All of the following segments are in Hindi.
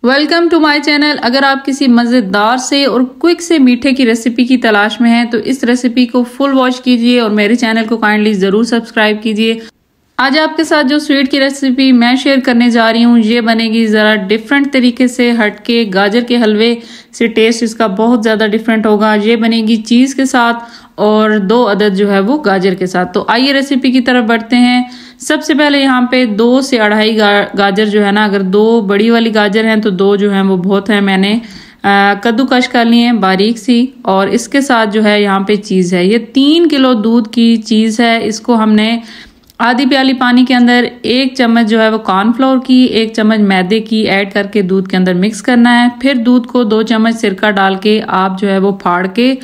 Welcome to my channel. अगर आप किसी मज़ेदार से और क्विक से मीठे की रेसिपी की तलाश में हैं तो इस रेसिपी को फुल वॉच कीजिए और मेरे चैनल को काइंडली ज़रूर सब्सक्राइब कीजिए। आज आपके साथ जो स्वीट की रेसिपी मैं शेयर करने जा रही हूँ ये बनेगी ज़रा डिफरेंट तरीके से हटके। गाजर के हलवे से टेस्ट इसका बहुत ज़्यादा डिफरेंट होगा। ये बनेगी चीज़ के साथ और 2 अदद जो है वो गाजर के साथ। तो आइए रेसिपी की तरफ बढ़ते हैं। सबसे पहले यहाँ पे 2 से 2.5 गाजर जो है ना, अगर 2 बड़ी वाली गाजर हैं तो 2 जो हैं वो बहुत है। मैंने कद्दूकश कर लिए हैं बारीक सी। और इसके साथ जो है यहाँ पे चीज़ है, ये 3 किलो दूध की चीज़ है। इसको हमने आधी प्याली पानी के अंदर 1 चम्मच जो है वो कॉर्नफ्लोर की, 1 चम्मच मैदे की ऐड करके दूध के अंदर मिक्स करना है। फिर दूध को 2 चम्मच सिरका डाल के आप जो है वो फाड़ के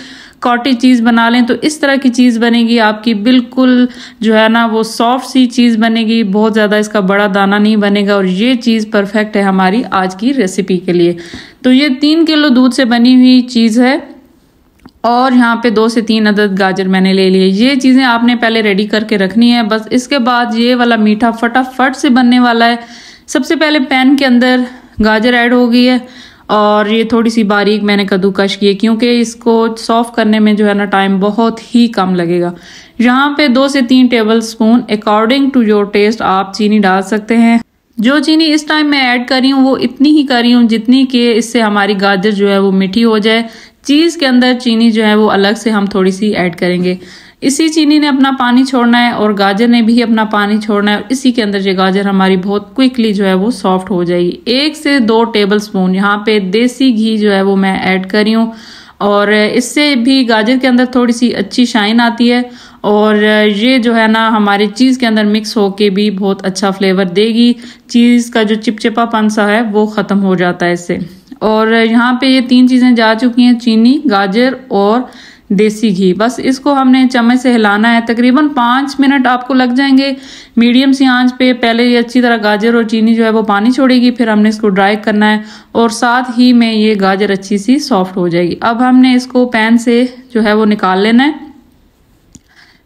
कॉटेज चीज़ बना लें। तो इस तरह की चीज़ बनेगी आपकी, बिल्कुल जो है ना वो सॉफ्ट सी चीज़ बनेगी, बहुत ज़्यादा इसका बड़ा दाना नहीं बनेगा। और ये चीज़ परफेक्ट है हमारी आज की रेसिपी के लिए। तो ये 3 किलो दूध से बनी हुई चीज़ है और यहाँ पे 2 से 3 अदद गाजर मैंने ले लिए। ये चीज़ें आपने पहले रेडी करके रखनी है। बस इसके बाद ये वाला मीठा फटाफट से बनने वाला है। सबसे पहले पैन के अंदर गाजर ऐड हो गई है और ये थोड़ी सी बारीक मैंने कद्दूकश की है क्योंकि इसको सॉफ्ट करने में जो है ना टाइम बहुत ही कम लगेगा। यहाँ पे 2 से 3 tablespoon according to your taste आप चीनी डाल सकते हैं। जो चीनी इस टाइम मैं ऐड कर रही हूँ वो इतनी ही कर रही हूँ जितनी कि इससे हमारी गाजर जो है वो मीठी हो जाए। चीज़ के अंदर चीनी जो है वो अलग से हम थोड़ी सी ऐड करेंगे। इसी चीनी ने अपना पानी छोड़ना है और गाजर ने भी अपना पानी छोड़ना है और इसी के अंदर ये गाजर हमारी बहुत क्विकली जो है वो सॉफ्ट हो जाएगी। 1 से 2 टेबल स्पून यहाँ पे देसी घी जो है वो मैं ऐड कर रही हूँ और इससे भी गाजर के अंदर थोड़ी सी अच्छी शाइन आती है और ये जो है ना हमारे चीज़ के अंदर मिक्स होके भी बहुत अच्छा फ्लेवर देगी। चीज़ का जो चिपचिपापन सा है वो ख़त्म हो जाता है इससे। और यहाँ पे ये 3 चीज़ें जा चुकी हैं, चीनी, गाजर और देसी घी। बस इसको हमने चम्मच से हिलाना है। तकरीबन 5 मिनट आपको लग जाएंगे मीडियम सी आंच पे। पहले ये अच्छी तरह गाजर और चीनी जो है वो पानी छोड़ेगी, फिर हमने इसको ड्राई करना है और साथ ही में ये गाजर अच्छी सी सॉफ्ट हो जाएगी। अब हमने इसको पैन से जो है वो निकाल लेना है।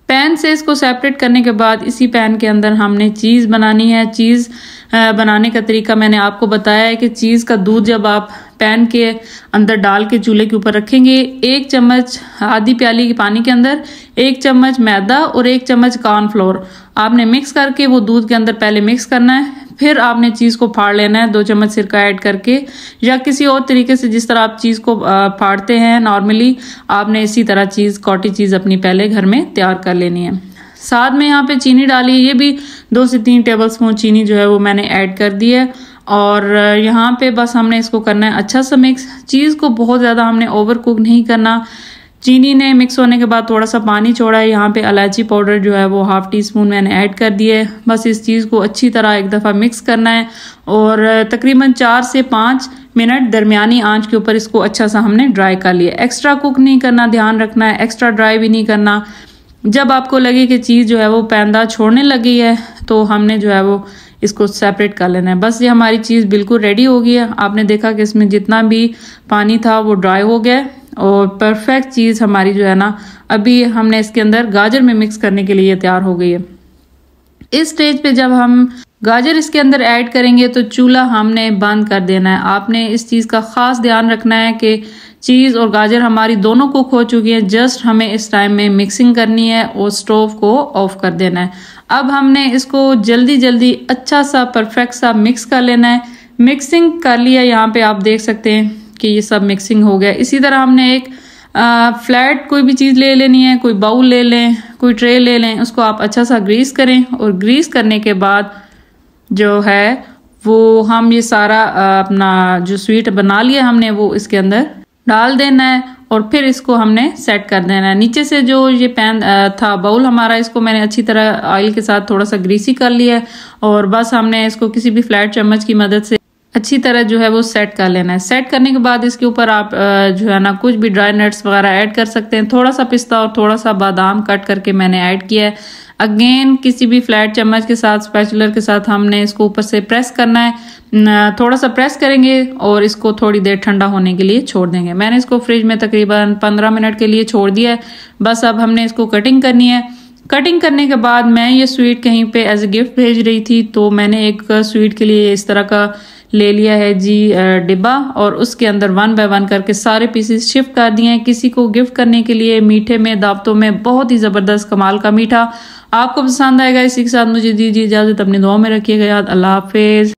पैन से इसको सेपरेट करने के बाद इसी पैन के अंदर हमने चीज़ बनानी है। चीज़ बनाने का तरीका मैंने आपको बताया है कि चीज़ का दूध जब आप पैन के अंदर डाल के चूल्हे के ऊपर रखेंगे, 1 चम्मच आधी प्याली के पानी के अंदर 1 चम्मच मैदा और 1 चम्मच कॉर्नफ्लोर आपने मिक्स करके वो दूध के अंदर पहले मिक्स करना है। फिर आपने चीज़ को फाड़ लेना है 2 चम्मच सिरका ऐड करके या किसी और तरीके से जिस तरह आप चीज़ को फाड़ते हैं नॉर्मली, आपने इसी तरह चीज़ कॉटेज चीज़ अपनी पहले घर में तैयार कर लेनी है। साथ में यहाँ पे चीनी डाली, ये भी 2 से 3 टेबल स्पून चीनी जो है वो मैंने ऐड कर दी है। और यहाँ पे बस हमने इसको करना है अच्छा सा मिक्स। चीज़ को बहुत ज़्यादा हमने ओवर कुक नहीं करना। चीनी ने मिक्स होने के बाद थोड़ा सा पानी छोड़ा है। यहाँ पे इलायची पाउडर जो है वो ½ टीस्पून मैंने ऐड कर दिया है। बस इस चीज़ को अच्छी तरह एक दफ़ा मिक्स करना है और तकरीबन 4 से 5 मिनट दरमियानी आंच के ऊपर इसको अच्छा सा हमने ड्राई कर लिया। एक्स्ट्रा कुक नहीं करना, ध्यान रखना है, एक्स्ट्रा ड्राई भी नहीं करना। जब आपको लगे कि चीज़ जो है वो पैंदा छोड़ने लगी है तो हमने जो है वो इसको सेपरेट कर लेना है। बस ये हमारी चीज़ बिल्कुल रेडी हो गई है। आपने देखा कि इसमें जितना भी पानी था वो ड्राई हो गया और परफेक्ट चीज़ हमारी जो है ना अभी हमने इसके अंदर गाजर में मिक्स करने के लिए तैयार हो गई है। इस स्टेज पे जब हम गाजर इसके अंदर ऐड करेंगे तो चूल्हा हमने बंद कर देना है। आपने इस चीज़ का ख़ास ध्यान रखना है कि चीज़ और गाजर हमारी दोनों कुक हो चुकी हैं। जस्ट हमें इस टाइम में मिक्सिंग करनी है और स्टोव को ऑफ कर देना है। अब हमने इसको जल्दी जल्दी अच्छा सा परफेक्ट सा मिक्स कर लेना है। मिक्सिंग कर लिया, यहाँ पे आप देख सकते हैं कि ये सब मिक्सिंग हो गया। इसी तरह हमने एक फ्लैट कोई भी चीज़ ले लेनी है, कोई बाउल ले लें, कोई ट्रे ले लें, उसको आप अच्छा सा ग्रीस करें और ग्रीस करने के बाद जो है वो हम ये सारा अपना जो स्वीट बना लिया हमने वो इसके अंदर डाल देना है और फिर इसको हमने सेट कर देना है। नीचे से जो ये पैन था बाउल हमारा, इसको मैंने अच्छी तरह ऑयल के साथ थोड़ा सा ग्रीसी कर लिया है और बस हमने इसको किसी भी फ्लैट चम्मच की मदद से अच्छी तरह जो है वो सेट कर लेना है। सेट करने के बाद इसके ऊपर आप जो है ना कुछ भी ड्राई नट्स वगैरह ऐड कर सकते हैं। थोड़ा सा पिस्ता और थोड़ा सा बादाम कट करके मैंने ऐड किया है। अगेन किसी भी फ्लैट चम्मच के साथ, स्पैचुलर के साथ हमने इसको ऊपर से प्रेस करना है। थोड़ा सा प्रेस करेंगे और इसको थोड़ी देर ठंडा होने के लिए छोड़ देंगे। मैंने इसको फ्रिज में तकरीबन 15 मिनट के लिए छोड़ दिया है। बस अब हमने इसको कटिंग करनी है। कटिंग करने के बाद मैं ये स्वीट कहीं पे एज ए गिफ्ट भेज रही थी तो मैंने एक स्वीट के लिए इस तरह का ले लिया है जी डिब्बा, और उसके अंदर 1 बाय 1 करके सारे पीसेस शिफ्ट कर दिए हैं किसी को गिफ्ट करने के लिए। मीठे में, दावतों में बहुत ही जबरदस्त कमाल का मीठा आपको पसंद आएगा। इसी के साथ मुझे दीजिए इजाजत, अपनी दुआ में रखिएगा याद। अल्लाह हाफिज।